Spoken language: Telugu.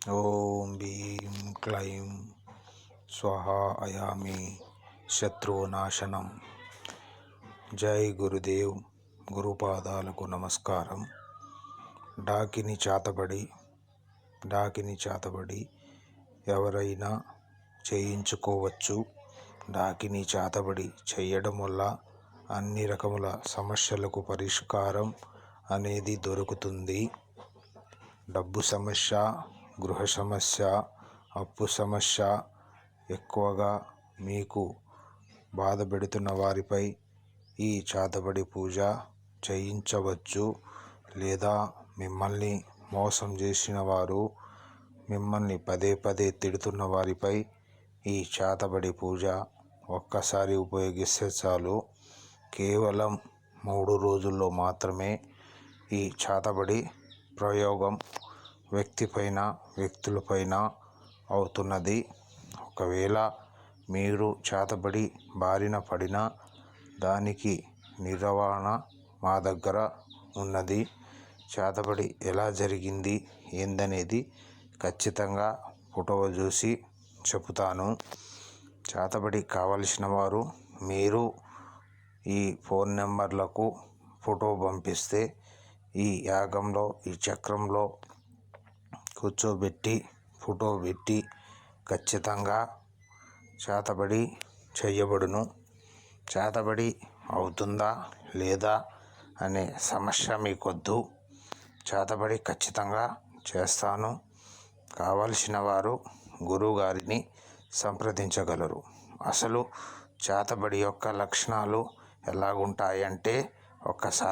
ఓం భీం క్లైం స్వాహ అయామి శత్రునాశనం. జై గురుదేవ్. గురుపాదాలకు నమస్కారం. డాకిని చాతబడి ఎవరైనా చేయించుకోవచ్చు. డాకిని చాతబడి చేయడం వల్ల అన్ని రకముల సమస్యలకు పరిష్కారం అనేది దొరుకుతుంది. డబ్బు సమస్య, గృహ సమస్య, అప్పు సమస్య ఎక్కువగా మీకు బాధ పెడుతున్న వారిపై ఈ చాతబడి పూజ చేయించవచ్చు. లేదా మిమ్మల్ని మోసం చేసిన వారు, మిమ్మల్ని పదే పదే తిడుతున్న వారిపై ఈ చాతబడి పూజ ఒక్కసారి ఉపయోగిస్తే చాలు. కేవలం 3 రోజుల్లో మాత్రమే ఈ చాతబడి ప్రయోగం వ్యక్తులపైన అవుతున్నది. ఒకవేళ మీరు చాతబడి బారిన పడినా దానికి నిర్వహణ మా దగ్గర ఉన్నది. చాతబడి ఎలా జరిగింది ఏందనేది ఖచ్చితంగా ఫోటో చూసి చెబుతాను. చాతబడి కావలసిన వారు మీరు ఈ ఫోన్ నెంబర్లకు ఫోటో పంపిస్తే ఈ యాగంలో, ఈ చక్రంలో కూర్చోబెట్టి ఫోటో పెట్టి ఖచ్చితంగా చాతబడి చేయబడును. చాతబడి అవుతుందా లేదా అనే సమస్య మీకొద్దు. చాతబడి ఖచ్చితంగా చేస్తాను. కావలసిన వారు గురువుగారిని సంప్రదించగలరు. అసలు చాతబడి యొక్క లక్షణాలు ఎలాగుంటాయంటే, ఒక్కసారి